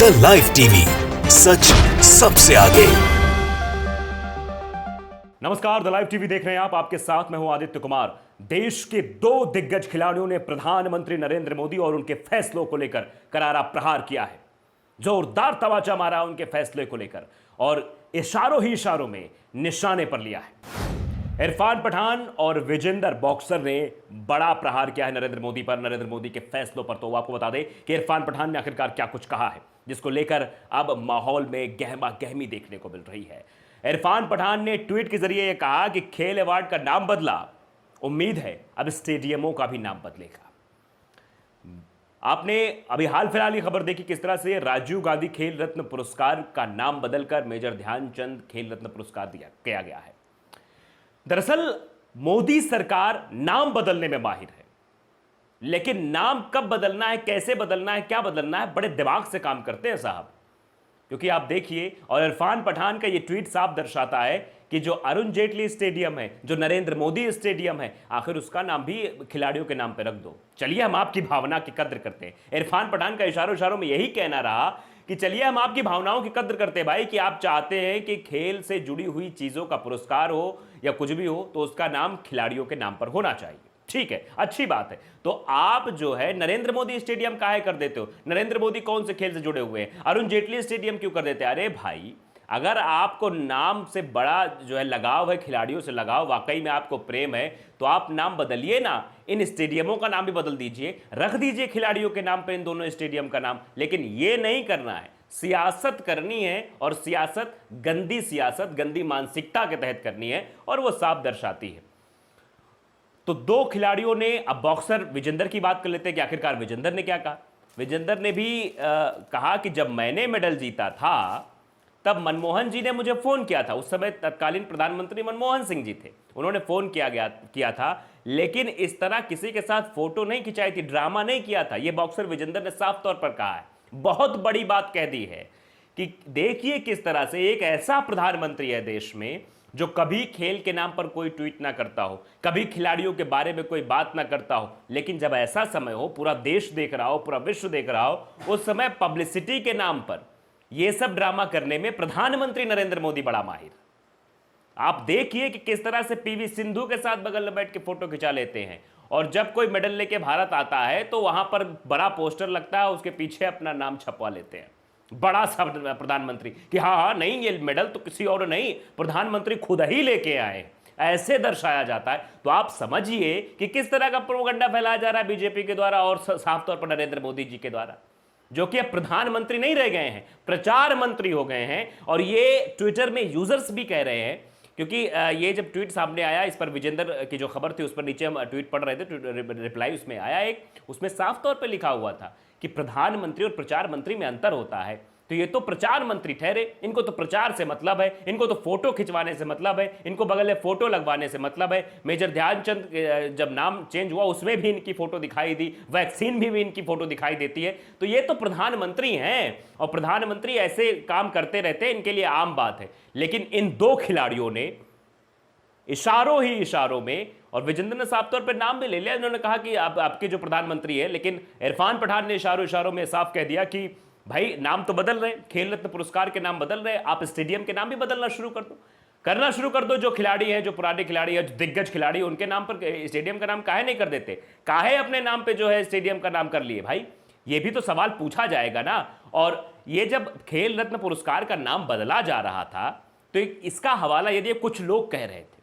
The live TV, सच सबसे आगे। नमस्कार, द लाइव टीवी देख रहे हैं आप। आपके साथ मैं हूं आदित्य कुमार। देश के दो दिग्गज खिलाड़ियों ने प्रधानमंत्री नरेंद्र मोदी और उनके फैसलों को लेकर करारा प्रहार किया है। जोरदार तमाचा मारा उनके फैसले को लेकर और इशारों ही इशारों में निशाने पर लिया है। इरफान पठान और विजेंदर बॉक्सर ने बड़ा प्रहार किया है नरेंद्र मोदी पर, नरेंद्र मोदी के फैसलों पर। तो आपको बता दें कि इरफान पठान ने आखिरकार क्या कुछ कहा है, जिसको लेकर अब माहौल में गहमा गहमी देखने को मिल रही है। इरफान पठान ने ट्वीट के जरिए यह कहा कि खेल अवार्ड का नाम बदला, उम्मीद है अब स्टेडियमों का भी नाम बदलेगा। आपने अभी हाल फिलहाल ही खबर देखी किस तरह से राजीव गांधी खेल रत्न पुरस्कार का नाम बदलकर मेजर ध्यानचंद खेल रत्न पुरस्कार किया गया है। दरअसल मोदी सरकार नाम बदलने में माहिर है, लेकिन नाम कब बदलना है, कैसे बदलना है, क्या बदलना है, बड़े दिमाग से काम करते हैं साहब। क्योंकि आप देखिए, और इरफान पठान का यह ट्वीट साफ दर्शाता है कि जो अरुण जेटली स्टेडियम है, जो नरेंद्र मोदी स्टेडियम है, आखिर उसका नाम भी खिलाड़ियों के नाम पे रख दो। चलिए हम आपकी भावना की कद्र करते हैं। इरफान पठान का इशारों इशारों में यही कहना रहा कि चलिए हम आपकी भावनाओं की कद्र करते हैं भाई, कि आप चाहते हैं कि खेल से जुड़ी हुई चीजों का पुरस्कार हो या कुछ भी हो तो उसका नाम खिलाड़ियों के नाम पर होना चाहिए। ठीक है, अच्छी बात है। तो आप जो है नरेंद्र मोदी स्टेडियम काहे कर देते हो? नरेंद्र मोदी कौन से खेल से जुड़े हुए हैं? अरुण जेटली स्टेडियम क्यों कर देते हैं? अरे भाई, अगर आपको नाम से बड़ा जो है लगाव है, खिलाड़ियों से लगाव, वाकई में आपको प्रेम है, तो आप नाम बदलिए ना। इन स्टेडियमों का नाम भी बदल दीजिए, रख दीजिए खिलाड़ियों के नाम पे इन दोनों स्टेडियम का नाम। लेकिन ये नहीं करना है। सियासत करनी है, और सियासत गंदी मानसिकता के तहत करनी है, और वो साफ दर्शाती है। तो दो खिलाड़ियों ने, अब बॉक्सर विजेंदर की बात कर लेते हैं कि आखिरकार विजेंदर ने क्या कहा। विजेंदर ने भी कहा कि जब मैंने मेडल जीता था तब मनमोहन जी ने मुझे फोन किया था। उस समय तत्कालीन प्रधानमंत्री मनमोहन सिंह जी थे, उन्होंने फोन किया था, लेकिन इस तरह किसी के साथ फोटो नहीं खिंचाई थी, ड्रामा नहीं किया था। यह बॉक्सर विजेंदर ने साफ तौर पर कहा है। बहुत बड़ी बात कह दी है कि देखिए किस तरह से एक ऐसा प्रधानमंत्री है देश में जो कभी खेल के नाम पर कोई ट्वीट ना करता हो, कभी खिलाड़ियों के बारे में कोई बात ना करता हो, लेकिन जब ऐसा समय हो, पूरा देश देख रहा हो, पूरा विश्व देख रहा हो, उस समय पब्लिसिटी के नाम पर यह सब ड्रामा करने में प्रधानमंत्री नरेंद्र मोदी बड़ा माहिर। आप देखिए कि किस तरह से पीवी सिंधु के साथ बगल में बैठ के फोटो खिंचा लेते हैं, और जब कोई मेडल लेके भारत आता है तो वहां पर बड़ा पोस्टर लगता है, उसके पीछे अपना नाम छपवा लेते हैं, बड़ा सा प्रधानमंत्री, कि हाँ नहीं, ये मेडल तो किसी और नहीं, प्रधानमंत्री खुद ही लेके आए, ऐसे दर्शाया जाता है। तो आप समझिए कि किस तरह का प्रोपेगेंडा फैलाया जा रहा है बीजेपी के द्वारा और साफ तौर पर नरेंद्र मोदी जी के द्वारा, जो कि अब प्रधानमंत्री नहीं रह गए हैं, प्रचार मंत्री हो गए हैं। और ये ट्विटर में यूजर्स भी कह रहे हैं, क्योंकि ये जब ट्वीट सामने आया, इस पर विजेंदर की जो खबर थी उस पर नीचे हम ट्वीट पढ़ रहे थे, रिप्लाई उसमें आया एक, उसमें साफ तौर पे लिखा हुआ था कि प्रधानमंत्री और प्रचार मंत्री में अंतर होता है। तो ये तो प्रचार मंत्री ठहरे, इनको तो प्रचार से मतलब है, इनको तो फोटो खिंचवाने से मतलब है, इनको बगल में फोटो लगवाने से मतलब है। मेजर ध्यानचंद जब नाम चेंज हुआ उसमें भी इनकी फोटो दिखाई दी, वैक्सीन भी इनकी फोटो दिखाई देती है। तो ये तो प्रधानमंत्री हैं, और प्रधानमंत्री ऐसे काम करते रहते हैं, इनके लिए आम बात है। लेकिन इन दो खिलाड़ियों ने इशारों ही इशारों में, और विजेंद्र ने साफ तौर पर नाम भी ले लिया, इन्होंने कहा कि आपके जो प्रधानमंत्री है, लेकिन इरफान पठान ने इशारों इशारों में साफ कह दिया कि भाई नाम तो बदल रहे, खेल रत्न पुरस्कार के नाम बदल रहे, आप स्टेडियम के नाम भी बदलना शुरू कर दो, करना शुरू कर दो। जो खिलाड़ी हैं, जो पुराने खिलाड़ी हैं, जो दिग्गज खिलाड़ी, उनके नाम पर स्टेडियम का नाम काहे नहीं कर देते? काहे अपने नाम पे जो है स्टेडियम का नाम कर लिए? भाई ये भी तो सवाल पूछा जाएगा ना। और ये जब खेल रत्न पुरस्कार का नाम बदला जा रहा था, तो इसका हवाला यदि कुछ लोग कह रहे थे,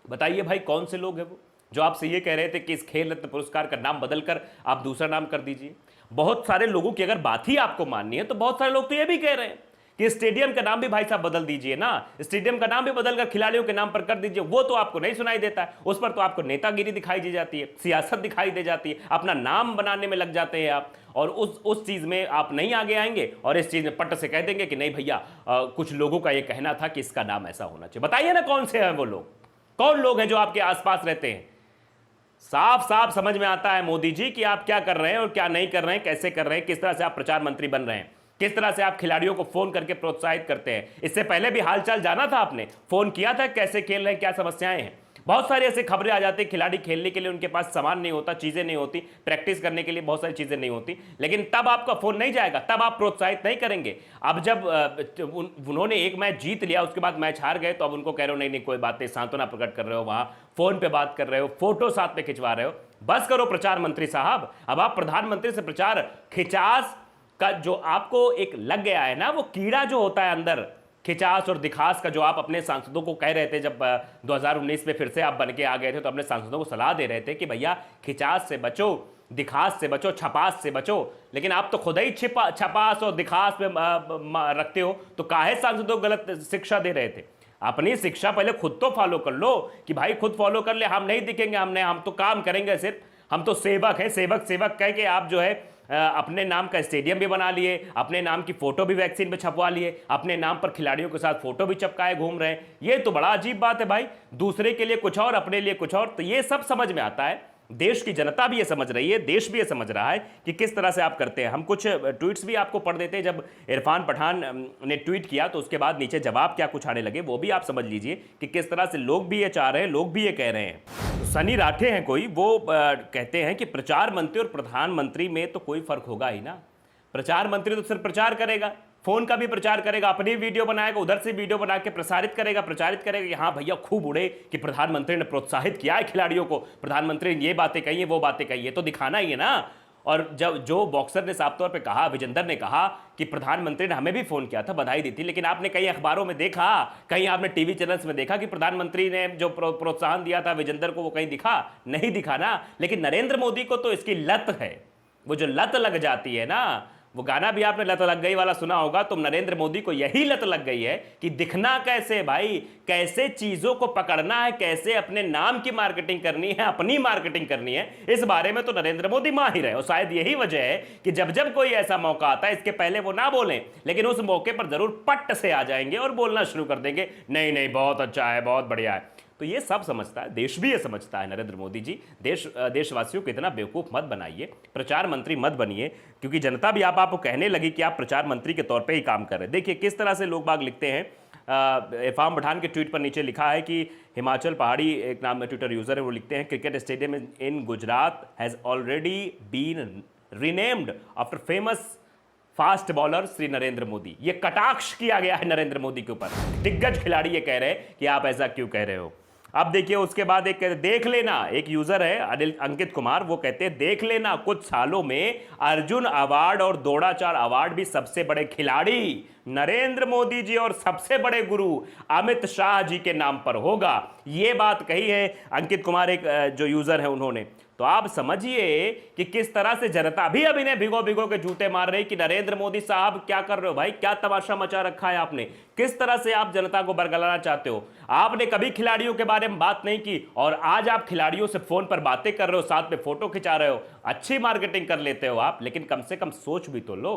बताइए भाई कौन से लोग हैं वो जो आपसे ये कह रहे थे कि इस खेल रत्न पुरस्कार का नाम बदलकर आप दूसरा नाम कर दीजिए। बहुत सारे लोगों की अगर बात ही आपको माननी है, तो बहुत सारे लोग तो ये भी कह रहे हैं कि स्टेडियम का नाम भी भाई साहब बदल दीजिए ना, स्टेडियम का नाम भी बदलकर खिलाड़ियों के नाम पर कर दीजिए। वो तो आपको नहीं सुनाई देता है, उस पर तो आपको नेतागिरी दिखाई दी जाती है, सियासत दिखाई दे जाती है, अपना नाम बनाने में लग जाते हैं आप, और उस चीज में आप नहीं आगे आएंगे, और इस चीज में पट्ट से कह देंगे कि नहीं भैया, कुछ लोगों का ये कहना था कि इसका नाम ऐसा होना चाहिए। बताइए ना कौन से हैं वो लोग, कौन लोग हैं जो आपके आसपास रहते हैं? साफ साफ समझ में आता है मोदी जी कि आप क्या कर रहे हैं और क्या नहीं कर रहे हैं, कैसे कर रहे हैं, किस तरह से आप प्रचार मंत्री बन रहे हैं, किस तरह से आप खिलाड़ियों को फोन करके प्रोत्साहित करते हैं। इससे पहले भी हालचाल जाना था आपने, फोन किया था, कैसे खेल रहे हैं, क्या समस्याएं हैं। बहुत सारी ऐसे खबरें आ जाती है, खिलाड़ी खेलने के लिए उनके पास सामान नहीं होता, चीजें नहीं होती, प्रैक्टिस करने के लिए बहुत सारी चीजें नहीं होती, लेकिन तब आपका फोन नहीं जाएगा, तब आप प्रोत्साहित नहीं करेंगे। अब जब उन्होंने एक मैच जीत लिया, उसके बाद मैच हार गए, तो अब उनको कह रहे हो नहीं नहीं कोई बात नहीं, सांत्वना प्रकट कर रहे हो, वहां फोन पे बात कर रहे हो, फोटो साथ में खिंचवा रहे हो। बस करो प्रचार मंत्री साहब, अब आप प्रधानमंत्री से प्रचार खिंचास का जो आपको एक लग गया है ना, वो कीड़ा जो होता है अंदर, खिंचास और दिखास का, जो आप अपने सांसदों को कह रहे थे जब 2019 में फिर से आप बन के आ गए थे, तो अपने सांसदों को सलाह दे रहे थे कि भैया खिंचास से बचो, दिखास से बचो, छपास से बचो, लेकिन आप तो खुद ही छपास और दिखास में रखते हो, तो काहे सांसदों को गलत शिक्षा दे रहे थे? अपनी शिक्षा पहले खुद तो फॉलो कर लो कि भाई खुद फॉलो कर ले, हम नहीं दिखेंगे, हम तो काम करेंगे, सिर्फ हम तो सेवक हैं, सेवक कह के आप जो है अपने नाम का स्टेडियम भी बना लिए, अपने नाम की फोटो भी वैक्सीन पे छपवा लिए, अपने नाम पर खिलाड़ियों के साथ फोटो भी चिपकाए घूम रहे हैं। ये तो बड़ा अजीब बात है भाई, दूसरे के लिए कुछ और, अपने लिए कुछ और। तो ये सब समझ में आता है, देश की जनता भी ये समझ रही है, देश भी ये समझ रहा है कि किस तरह से आप करते हैं। हम कुछ ट्वीट्स भी आपको पढ़ देते हैं। जब इरफान पठान ने ट्वीट किया तो उसके बाद नीचे जवाब क्या कुछ आने लगे, वो भी आप समझ लीजिए कि किस तरह से लोग भी ये चाह रहे हैं, लोग भी ये कह रहे हैं। सनी राठे हैं कोई, वो कहते हैं कि प्रचार मंत्री और प्रधानमंत्री में तो कोई फर्क होगा ही ना। प्रचार मंत्री तो सिर्फ प्रचार करेगा, फोन का भी प्रचार करेगा, अपनी वीडियो बनाएगा, उधर से वीडियो बना के प्रचारित करेगा कि हाँ भैया खूब उड़े, कि प्रधानमंत्री ने प्रोत्साहित किया है खिलाड़ियों को, प्रधानमंत्री ने ये बातें कही है, वो बातें कही है, तो दिखाना ही है ना। और जब जो बॉक्सर ने साफ तौर पे कहा, विजेंदर ने कहा कि प्रधानमंत्री ने हमें भी फोन किया था, बधाई दी थी, लेकिन आपने कई अखबारों में देखा, कहीं आपने टीवी चैनल्स में देखा कि प्रधानमंत्री ने जो प्रोत्साहन दिया था विजेंदर को, वो कहीं दिखा? नहीं दिखा ना। लेकिन नरेंद्र मोदी को तो इसकी लत है, वो जो लत लग जाती है ना, वो गाना भी आपने लत लग गई वाला सुना होगा, तो नरेंद्र मोदी को यही लत लग गई है कि दिखना कैसे भाई, कैसे चीजों को पकड़ना है, कैसे अपने नाम की मार्केटिंग करनी है, अपनी मार्केटिंग करनी है, इस बारे में तो नरेंद्र मोदी माहिर है। और शायद यही वजह है कि जब जब कोई ऐसा मौका आता है, इसके पहले वो ना बोलें, लेकिन उस मौके पर जरूर पट्ट से आ जाएंगे और बोलना शुरू कर देंगे, नहीं नहीं बहुत अच्छा है, बहुत बढ़िया है। तो ये सब समझता है, देश भी ये समझता है नरेंद्र मोदी जी। देशवासियों को इतना बेवकूफ़ मत बनाइए, प्रचार मंत्री मत बनिए, क्योंकि जनता भी आपको कहने लगी कि आप प्रचार मंत्री के तौर पे ही काम कर रहे हैं। देखिए किस तरह से लोग बाग लिखते हैं। इरफान पठान के ट्वीट पर नीचे लिखा है कि हिमाचल पहाड़ी एक नाम में ट्विटर यूज़र है, वो लिखते हैं cricket stadium in Gujarat has already been renamed after famous fast bowler Shri Narendra Modi. ये कटाक्ष किया गया है नरेंद्र मोदी के ऊपर। दिग्गज खिलाड़ी ये कह रहे हैं कि आप ऐसा क्यों कह रहे हो। अब देखिए उसके बाद एक देख लेना, एक यूजर है अनिल अंकित कुमार, वो कहते हैं देख लेना कुछ सालों में अर्जुन अवार्ड और द्रोणाचार्य अवार्ड भी सबसे बड़े खिलाड़ी नरेंद्र मोदी जी और सबसे बड़े गुरु अमित शाह जी के नाम पर होगा। ये बात कही है अंकित कुमार, एक जो यूजर है उन्होंने। तो आप समझिए कि किस तरह से जनता भी अब इन्हें भिगो भिगो के जूते मार रही कि नरेंद्र मोदी साहब क्या कर रहे हो भाई, क्या तमाशा मचा रखा है आपने, किस तरह से आप जनता को बरगलाना चाहते हो। आपने कभी खिलाड़ियों के बारे में बात नहीं की और आज आप खिलाड़ियों से फोन पर बातें कर रहे हो, साथ में फोटो खिंचा रहे हो, अच्छी मार्केटिंग कर लेते हो आप, लेकिन कम से कम सोच भी तो लो।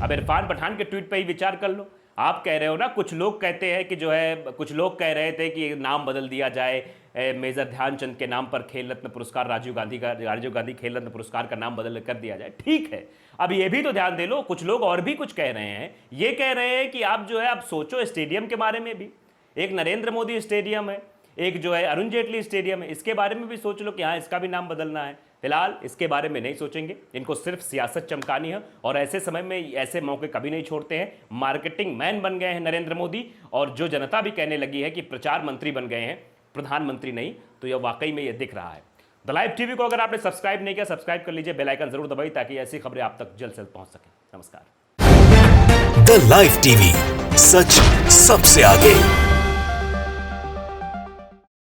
अब इरफान पठान के ट्वीट पर ही विचार कर लो। आप कह रहे हो ना, कुछ लोग कहते हैं कि जो है, कुछ लोग कह रहे थे कि नाम बदल दिया जाए, मेजर ध्यानचंद के नाम पर खेल रत्न पुरस्कार, राजीव गांधी खेल रत्न पुरस्कार का नाम बदल कर दिया जाए। ठीक है, अब ये भी तो ध्यान दे लो, कुछ लोग और भी कुछ कह रहे हैं। ये कह रहे हैं कि आप जो है, आप सोचो स्टेडियम के बारे में भी, एक नरेंद्र मोदी स्टेडियम है, एक जो है अरुण जेटली स्टेडियम है, इसके बारे में भी सोच लो कि हाँ इसका भी नाम बदलना है। फिलहाल इसके बारे में नहीं सोचेंगे, इनको सिर्फ सियासत चमकानी है और ऐसे समय में ऐसे मौके कभी नहीं छोड़ते हैं। मार्केटिंग मैन बन गए हैं नरेंद्र मोदी, और जो जनता भी कहने लगी है कि प्रचार मंत्री बन गए हैं, प्रधानमंत्री नहीं, तो यह वाकई में यह दिख रहा है। द लाइव टीवी को अगर आपने सब्सक्राइब नहीं किया, सब्सक्राइब कर लीजिए, बेल आइकन जरूर दबाइए ताकि ऐसी खबरें आप तक जल्द से जल्द पहुंच सके। नमस्कार। द लाइव टीवी, सच सबसे आगे।